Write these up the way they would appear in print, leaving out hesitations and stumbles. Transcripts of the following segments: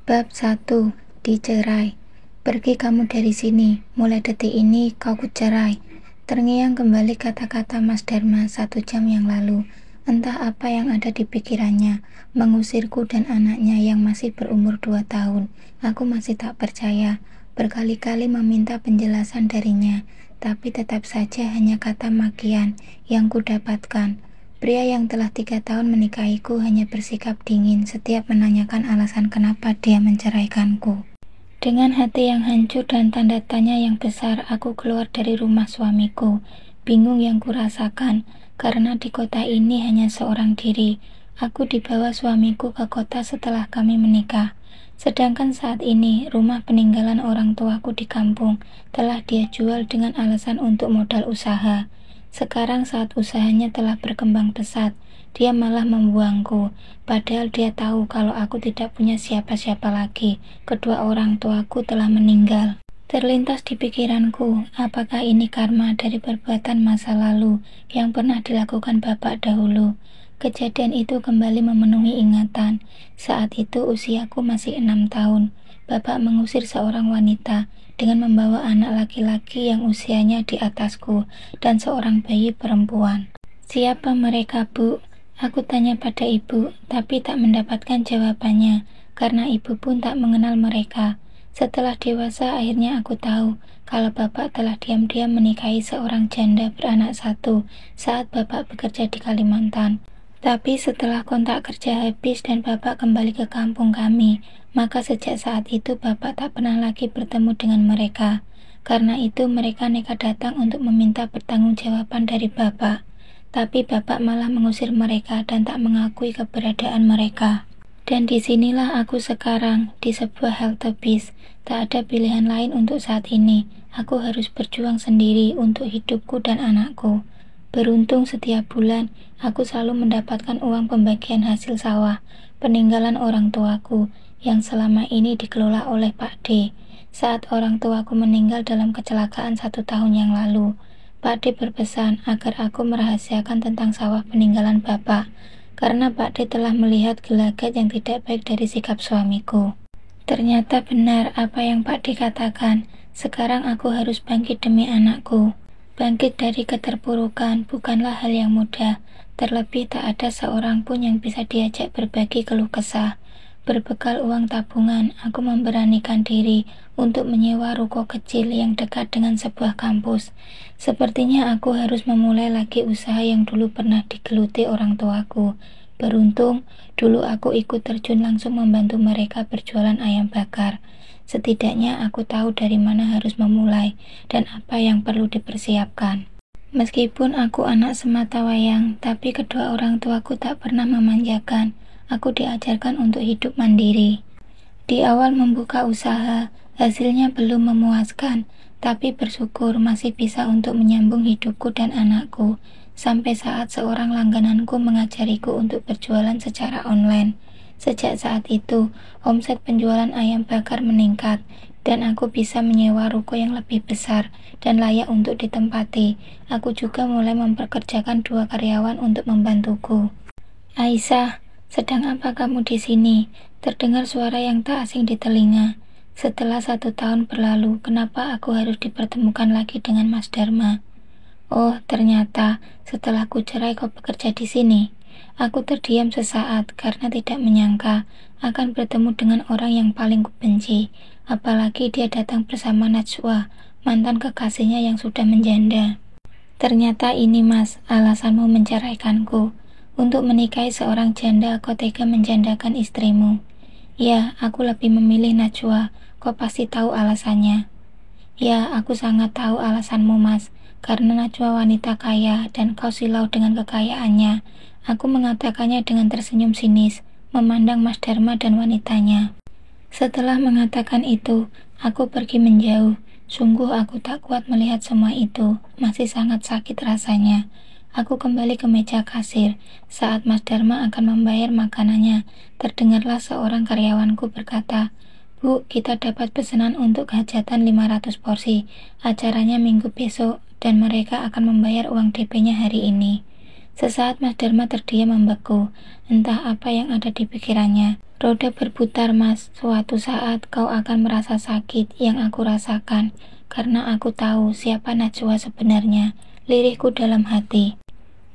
Bab 1. Dicerai. Pergi kamu dari sini, mulai detik ini kau kucerai. Terngiang kembali kata-kata Mas Dharma 1 jam yang lalu. Entah apa yang ada di pikirannya, mengusirku dan anaknya yang masih berumur 2 tahun. Aku masih tak percaya, berkali-kali meminta penjelasan darinya, tapi tetap saja hanya kata makian yang kudapatkan. Pria yang telah 3 tahun menikahiku hanya bersikap dingin setiap menanyakan alasan kenapa dia menceraikanku. Dengan hati yang hancur dan tanda tanya yang besar, aku keluar dari rumah suamiku. Bingung yang kurasakan, karena di kota ini hanya seorang diri. Aku dibawa suamiku ke kota setelah kami menikah. Sedangkan saat ini, rumah peninggalan orang tuaku di kampung telah dia jual dengan alasan untuk modal usaha. Sekarang saat usahanya telah berkembang pesat, dia malah membuangku, padahal dia tahu kalau aku tidak punya siapa-siapa lagi. Kedua orang tuaku telah meninggal. Terlintas di pikiranku, apakah ini karma dari perbuatan masa lalu yang pernah dilakukan bapak dahulu? Kejadian itu kembali memenuhi ingatan. Saat itu usiaku masih 6 tahun. Bapak mengusir seorang wanita dengan membawa anak laki-laki yang usianya di atasku dan seorang bayi perempuan. Siapa mereka, Bu? Aku tanya pada ibu, tapi tak mendapatkan jawabannya, karena ibu pun tak mengenal mereka. Setelah dewasa, akhirnya aku tahu kalau bapak telah diam-diam menikahi seorang janda beranak 1 saat bapak bekerja di Kalimantan. Tapi setelah kontrak kerja habis dan bapak kembali ke kampung kami, maka sejak saat itu bapak tak pernah lagi bertemu dengan mereka. Karena itu mereka nekat datang untuk meminta pertanggungjawaban dari bapak. Tapi bapak malah mengusir mereka dan tak mengakui keberadaan mereka. Dan disinilah aku sekarang, di sebuah halte bis. Tak ada pilihan lain untuk saat ini. Aku harus berjuang sendiri untuk hidupku dan anakku. Beruntung setiap bulan, aku selalu mendapatkan uang pembagian hasil sawah, peninggalan orang tuaku, yang selama ini dikelola oleh Pak D. Saat orang tuaku meninggal dalam kecelakaan 1 tahun yang lalu, Pak D berpesan agar aku merahasiakan tentang sawah peninggalan bapak, karena Pak D telah melihat gelagat yang tidak baik dari sikap suamiku. Ternyata benar apa yang Pak D katakan. Sekarang aku harus bangkit demi anakku. Bangkit dari keterpurukan bukanlah hal yang mudah, terlebih tak ada seorang pun yang bisa diajak berbagi keluh kesah. Berbekal uang tabungan, aku memberanikan diri untuk menyewa ruko kecil yang dekat dengan sebuah kampus. Sepertinya aku harus memulai lagi usaha yang dulu pernah digeluti orang tuaku. Beruntung, dulu aku ikut terjun langsung membantu mereka berjualan ayam bakar. Setidaknya aku tahu dari mana harus memulai dan apa yang perlu dipersiapkan. Meskipun aku anak sematawayang, tapi kedua orang tuaku tak pernah memanjakan. Aku diajarkan untuk hidup mandiri. Di awal membuka usaha, hasilnya belum memuaskan, tapi bersyukur masih bisa untuk menyambung hidupku dan anakku. Sampai saat seorang langgananku mengajariku untuk berjualan secara online. Sejak saat itu, omset penjualan ayam bakar meningkat, dan aku bisa menyewa ruko yang lebih besar dan layak untuk ditempati. Aku juga mulai memperkerjakan 2 karyawan untuk membantuku. Aisyah, sedang apa kamu di sini? Terdengar suara yang tak asing di telinga. Setelah 1 tahun berlalu, kenapa aku harus dipertemukan lagi dengan Mas Dharma? Oh, ternyata setelah kucerai kau bekerja di sini. Aku terdiam sesaat karena tidak menyangka akan bertemu dengan orang yang paling kubenci. Apalagi dia datang bersama Najwa, mantan kekasihnya yang sudah menjanda. Ternyata ini Mas, alasanmu menceraikanku. Untuk menikahi seorang janda, kau tega menjandakan istrimu. Ya, aku lebih memilih Najwa. Kau pasti tahu alasannya. Ya, aku sangat tahu alasanmu Mas. Karena Najwa wanita kaya dan kau silau dengan kekayaannya. Aku mengatakannya dengan tersenyum sinis, memandang Mas Dharma dan wanitanya. Setelah mengatakan itu, aku pergi menjauh. Sungguh aku tak kuat melihat semua itu, masih sangat sakit rasanya. Aku kembali ke meja kasir. Saat Mas Dharma akan membayar makanannya, terdengarlah seorang karyawanku berkata, Bu, kita dapat pesanan untuk hajatan 500 porsi. Acaranya minggu besok dan mereka akan membayar uang DP-nya hari ini. Sesaat Mas Dharma terdiam membeku, entah apa yang ada di pikirannya. Roda berputar, Mas. Suatu saat kau akan merasa sakit yang aku rasakan, karena aku tahu siapa Najwa sebenarnya, lirihku dalam hati.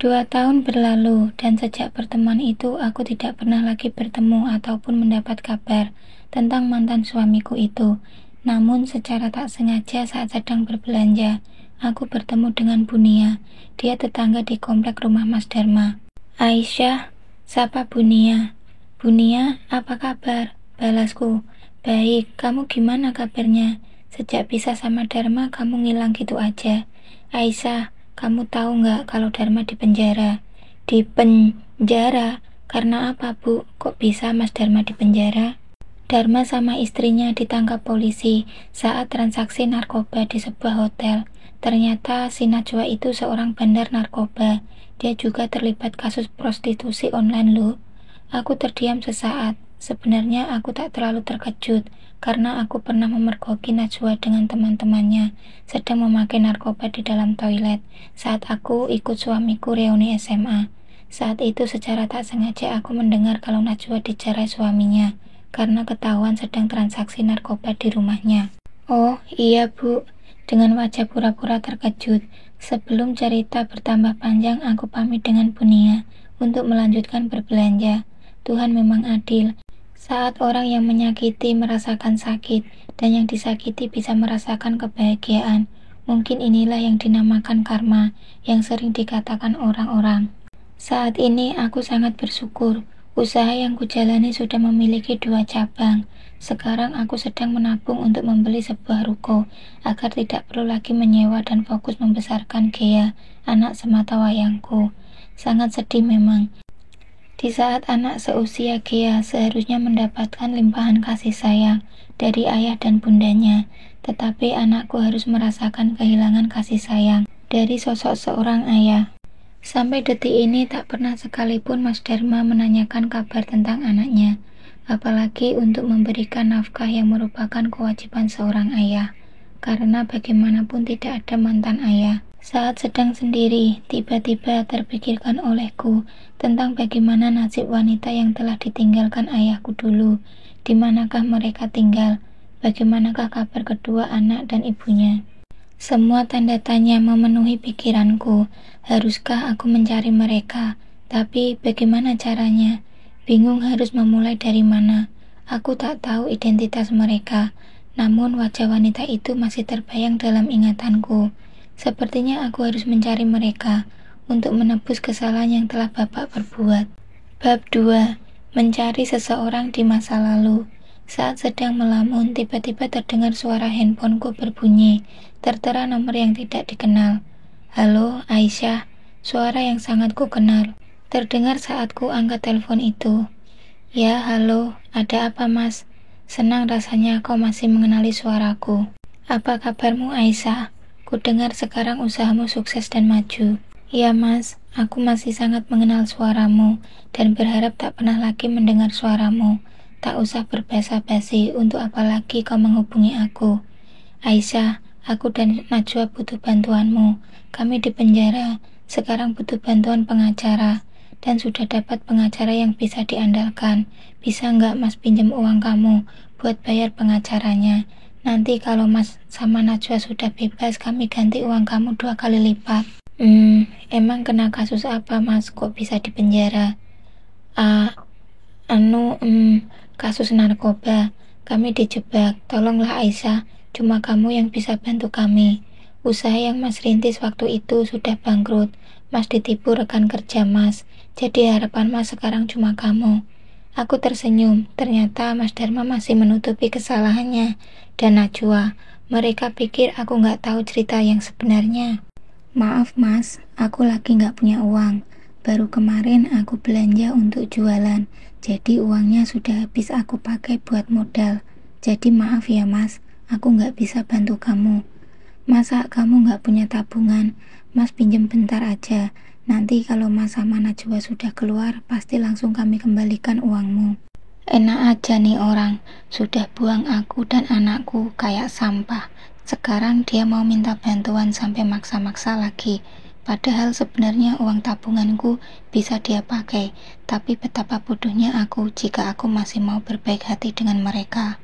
2 tahun berlalu, dan sejak pertemuan itu aku tidak pernah lagi bertemu ataupun mendapat kabar tentang mantan suamiku itu. Namun secara tak sengaja saat sedang berbelanja, aku bertemu dengan Bunia. Dia tetangga di komplek rumah Mas Dharma. Aisyah, sapa Bunia. Bunia, apa kabar? Balasku. Baik, kamu gimana kabarnya? Sejak pisah sama Dharma, kamu ngilang gitu aja. Aisyah, kamu tahu nggak kalau Dharma di penjara? Di penjara? Karena apa, Bu? Kok bisa Mas Dharma di penjara? Dharma sama istrinya ditangkap polisi saat transaksi narkoba di sebuah hotel. Ternyata si Najwa itu seorang bandar narkoba. Dia juga terlibat kasus prostitusi online loh. Aku terdiam sesaat. Sebenarnya aku tak terlalu terkejut karena aku pernah memergoki Najwa dengan teman-temannya sedang memakai narkoba di dalam toilet saat aku ikut suamiku reuni SMA. Saat itu secara tak sengaja aku mendengar kalau Najwa dicerai suaminya karena ketahuan sedang transaksi narkoba di rumahnya. Oh iya Bu, dengan wajah pura-pura terkejut. Sebelum cerita bertambah panjang, aku pamit dengan Bunia untuk melanjutkan berbelanja. Tuhan memang adil. Saat orang yang menyakiti merasakan sakit dan yang disakiti bisa merasakan kebahagiaan, mungkin inilah yang dinamakan karma yang sering dikatakan orang-orang. Saat ini aku sangat bersyukur. Usaha yang kujalani sudah memiliki 2 cabang. Sekarang aku sedang menabung untuk membeli sebuah ruko agar tidak perlu lagi menyewa dan fokus membesarkan Gea, anak semata wayangku. Sangat sedih memang. Di saat anak seusia Gea seharusnya mendapatkan limpahan kasih sayang dari ayah dan bundanya, tetapi anakku harus merasakan kehilangan kasih sayang dari sosok seorang ayah. Sampai detik ini tak pernah sekalipun Mas Dharma menanyakan kabar tentang anaknya, apalagi untuk memberikan nafkah yang merupakan kewajiban seorang ayah, karena bagaimanapun tidak ada mantan ayah. Saat sedang sendiri, tiba-tiba terpikirkan olehku tentang bagaimana nasib wanita yang telah ditinggalkan ayahku dulu, di manakah mereka tinggal, bagaimanakah kabar kedua anak dan ibunya. Semua tanda tanya memenuhi pikiranku. Haruskah aku mencari mereka? Tapi bagaimana caranya? Bingung harus memulai dari mana. Aku tak tahu identitas mereka, namun wajah wanita itu masih terbayang dalam ingatanku. Sepertinya aku harus mencari mereka untuk menebus kesalahan yang telah Bapak perbuat. Bab 2. Mencari seseorang di masa lalu. Saat sedang melamun, tiba-tiba terdengar suara handphoneku berbunyi. Tertera nomor yang tidak dikenal. Halo, Aisyah. Suara yang sangat ku kenal terdengar saat ku angkat telepon itu. Ya, halo. Ada apa, Mas? Senang rasanya kau masih mengenali suaraku. Apa kabarmu, Aisyah? Ku dengar sekarang usahamu sukses dan maju. Ya, Mas. Aku masih sangat mengenal suaramu dan berharap tak pernah lagi mendengar suaramu. Tak usah berbasa-basi, untuk apa lagi kau menghubungi aku. Aisyah, aku dan Najwa butuh bantuanmu. Kami di penjara, sekarang butuh bantuan pengacara, dan sudah dapat pengacara yang bisa diandalkan. Bisa nggak Mas pinjam uang kamu buat bayar pengacaranya? Nanti kalau Mas sama Najwa sudah bebas, kami ganti uang kamu 2 kali lipat. Emang kena kasus apa Mas, kok bisa di penjara? Kasus narkoba. Kami dijebak. Tolonglah Aisyah, cuma kamu yang bisa bantu kami. Usaha yang Mas rintis waktu itu sudah bangkrut. Mas ditipu rekan kerja Mas. Jadi harapan Mas sekarang cuma kamu. Aku tersenyum. Ternyata Mas Dharma masih menutupi kesalahannya. Dan Najwa. Mereka pikir aku gak tahu cerita yang sebenarnya. Maaf Mas, aku lagi gak punya uang. Baru kemarin aku belanja untuk jualan, jadi uangnya sudah habis aku pakai buat modal. Jadi maaf ya Mas, aku gak bisa bantu kamu. Masa kamu gak punya tabungan? Mas pinjem bentar aja. Nanti kalau Mas sama Najwa sudah keluar, pasti langsung kami kembalikan uangmu. Enak aja nih orang, sudah buang aku dan anakku kayak sampah. Sekarang dia mau minta bantuan sampai maksa-maksa lagi. Padahal sebenarnya uang tabunganku bisa dia pakai, tapi betapa bodohnya aku jika aku masih mau berbaik hati dengan mereka.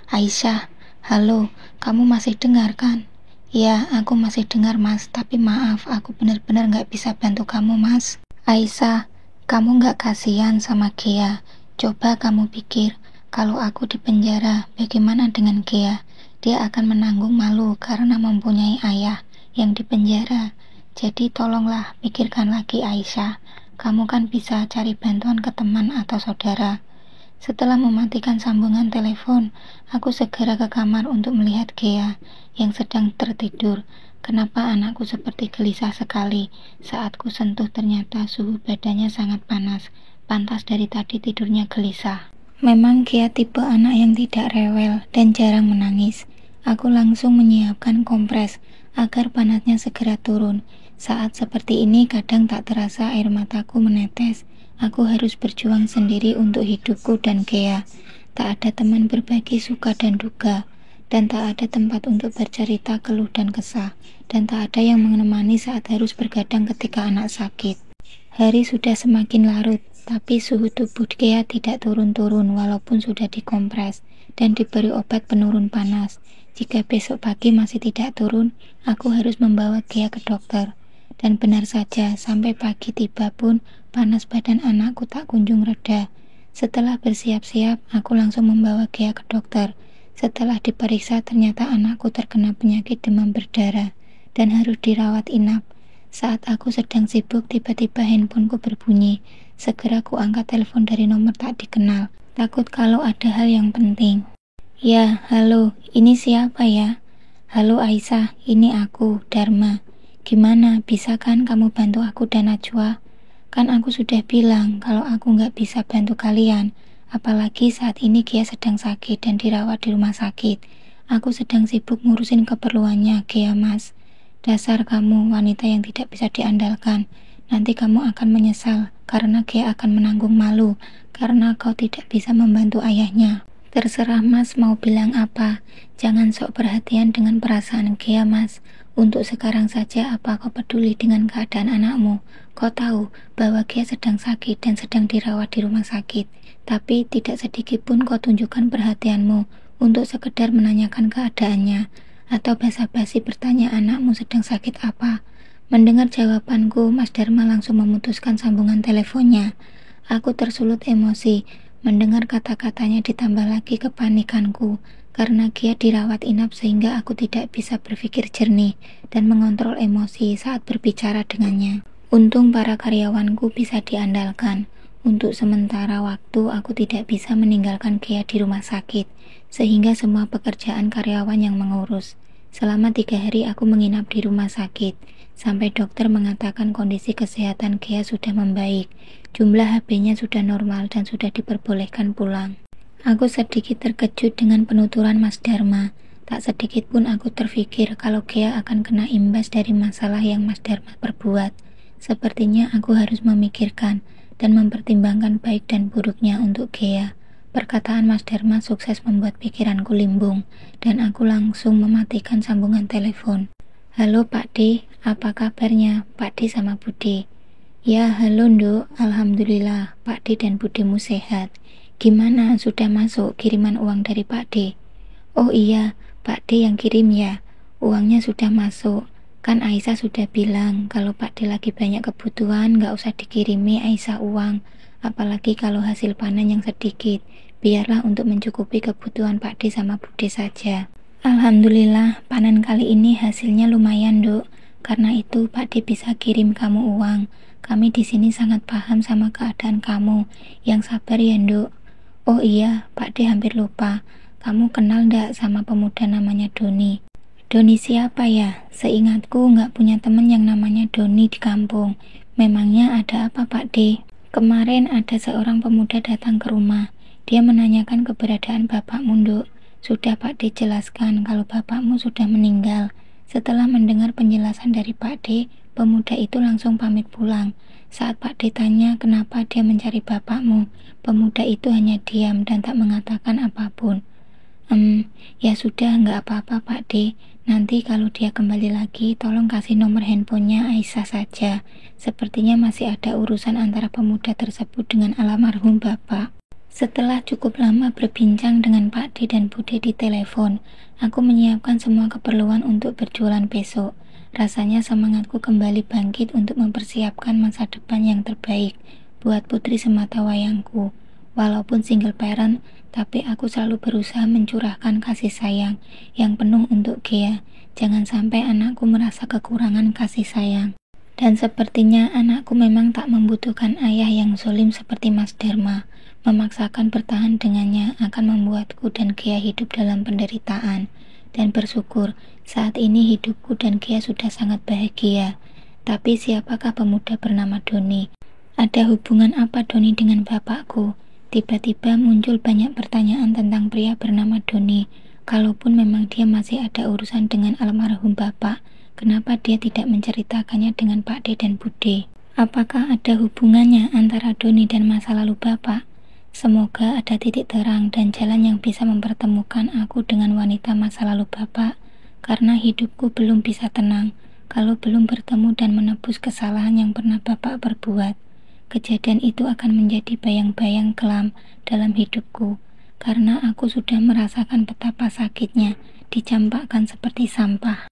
Aisyah, halo, kamu masih dengar kan? Ya, aku masih dengar mas, tapi maaf, aku benar-benar gak bisa bantu kamu mas. Aisyah, kamu gak kasihan sama Gea? Coba kamu pikir, kalau aku di penjara, bagaimana dengan Gea? Dia akan menanggung malu karena mempunyai ayah yang di penjara. Jadi tolonglah pikirkan lagi Aisyah, kamu kan bisa cari bantuan ke teman atau saudara. Setelah mematikan sambungan telepon, aku segera ke kamar untuk melihat Gea yang sedang tertidur. Kenapa anakku seperti gelisah sekali? Saat ku sentuh ternyata suhu badannya sangat panas. Pantas dari tadi tidurnya gelisah. Memang Gea tipe anak yang tidak rewel dan jarang menangis. Aku langsung menyiapkan kompres agar panasnya segera turun. Saat seperti ini kadang tak terasa air mataku menetes. Aku harus berjuang sendiri untuk hidupku dan Gea. Tak ada teman berbagi suka dan duka, dan tak ada tempat untuk bercerita keluh dan kesah, dan tak ada yang menemani saat harus bergadang ketika anak sakit. Hari sudah semakin larut, tapi suhu tubuh Gea tidak turun-turun walaupun sudah dikompres dan diberi obat penurun panas. Jika besok pagi masih tidak turun, aku harus membawa Gea ke dokter. Dan benar saja, sampai pagi tiba pun panas badan anakku tak kunjung reda. Setelah bersiap-siap, aku langsung membawa Gea ke dokter. Setelah diperiksa, ternyata anakku terkena penyakit demam berdarah dan harus dirawat inap. Saat aku sedang sibuk, tiba-tiba handphoneku berbunyi. Segera ku angkat telepon dari nomor tak dikenal, takut kalau ada hal yang penting. Ya, halo, ini siapa ya? Halo Aisyah, ini aku, Dharma. Gimana, bisa kan kamu bantu aku dan Najwa? Kan aku sudah bilang kalau aku gak bisa bantu kalian. Apalagi saat ini Gea sedang sakit dan dirawat di rumah sakit. Aku sedang sibuk ngurusin keperluannya, Gea mas. Dasar kamu wanita yang tidak bisa diandalkan. Nanti kamu akan menyesal karena Gea akan menanggung malu karena kau tidak bisa membantu ayahnya. Terserah mas mau bilang apa. Jangan sok perhatian dengan perasaan Gea mas. Untuk sekarang saja apa kau peduli dengan keadaan anakmu? Kau tahu bahwa Gea sedang sakit dan sedang dirawat di rumah sakit. Tapi tidak sedikit pun kau tunjukkan perhatianmu untuk sekedar menanyakan keadaannya atau basa-basi bertanya anakmu sedang sakit apa. Mendengar jawabanku, Mas Dharma langsung memutuskan sambungan teleponnya. Aku tersulut emosi. Mendengar kata-katanya ditambah lagi kepanikanku karena Gea dirawat inap sehingga aku tidak bisa berpikir jernih dan mengontrol emosi saat berbicara dengannya. Untung para karyawanku bisa diandalkan. Untuk sementara waktu aku tidak bisa meninggalkan Gea di rumah sakit sehingga semua pekerjaan karyawan yang mengurus. Selama 3 hari aku menginap di rumah sakit sampai dokter mengatakan kondisi kesehatan Gea sudah membaik. Jumlah HB-nya sudah normal dan sudah diperbolehkan pulang. Aku sedikit terkejut dengan penuturan Mas Dharma. Tak sedikit pun aku terfikir kalau Gea akan kena imbas dari masalah yang Mas Dharma perbuat. Sepertinya aku harus memikirkan dan mempertimbangkan baik dan buruknya untuk Gea. Perkataan Mas Dharma sukses membuat pikiranku limbung dan aku langsung mematikan sambungan telepon. Halo Pak D, apa kabarnya Pak D sama Budi? Ya, halo Nduk, alhamdulillah Pak D dan Budimu sehat. Gimana, sudah masuk kiriman uang dari Pak D? Oh iya, Pak D yang kirim ya. Uangnya sudah masuk. Kan Aisyah sudah bilang kalau Pak D lagi banyak kebutuhan, gak usah dikirimi Aisyah uang. Apalagi kalau hasil panen yang sedikit. Biarlah untuk mencukupi kebutuhan Pak D sama Budi saja. Alhamdulillah, panen kali ini hasilnya lumayan, Nduk. Karena itu Pak D bisa kirim kamu uang. Kami di sini sangat paham sama keadaan kamu. Yang sabar ya, Nduk. Oh iya, Pak D hampir lupa. Kamu kenal ndak sama pemuda namanya Doni? Doni siapa ya? Seingatku nggak punya teman yang namanya Doni di kampung. Memangnya ada apa Pak D? Kemarin ada seorang pemuda datang ke rumah. Dia menanyakan keberadaan bapakmu, Nduk. Sudah Pak D jelaskan kalau bapakmu sudah meninggal. Setelah mendengar penjelasan dari Pak D, pemuda itu langsung pamit pulang. Saat Pak D tanya kenapa dia mencari bapakmu, pemuda itu hanya diam dan tak mengatakan apapun. Ya sudah, nggak apa-apa Pak D. Nanti kalau dia kembali lagi, tolong kasih nomor handphonenya Aisyah saja. Sepertinya masih ada urusan antara pemuda tersebut dengan almarhum bapak. Setelah cukup lama berbincang dengan Pak D dan Bude di telepon, aku menyiapkan semua keperluan untuk berjualan besok. Rasanya semangatku kembali bangkit untuk mempersiapkan masa depan yang terbaik buat putri sematawayangku. Walaupun single parent, tapi aku selalu berusaha mencurahkan kasih sayang yang penuh untuk Ghea. Jangan sampai anakku merasa kekurangan kasih sayang. Dan sepertinya anakku memang tak membutuhkan ayah yang zalim seperti Mas Dharma. Memaksakan bertahan dengannya akan membuatku dan Ghea hidup dalam penderitaan. Dan bersyukur, saat ini hidupku dan Ghea sudah sangat bahagia. Tapi siapakah pemuda bernama Doni? Ada hubungan apa Doni dengan bapakku? Tiba-tiba muncul banyak pertanyaan tentang pria bernama Doni. Kalaupun memang dia masih ada urusan dengan almarhum bapak, kenapa dia tidak menceritakannya dengan Pak D dan Bude? Apakah ada hubungannya antara Doni dan masa lalu bapak? Semoga ada titik terang dan jalan yang bisa mempertemukan aku dengan wanita masa lalu bapak, karena hidupku belum bisa tenang kalau belum bertemu dan menebus kesalahan yang pernah bapak perbuat. Kejadian itu akan menjadi bayang-bayang kelam dalam hidupku, karena aku sudah merasakan betapa sakitnya dicampakkan seperti sampah.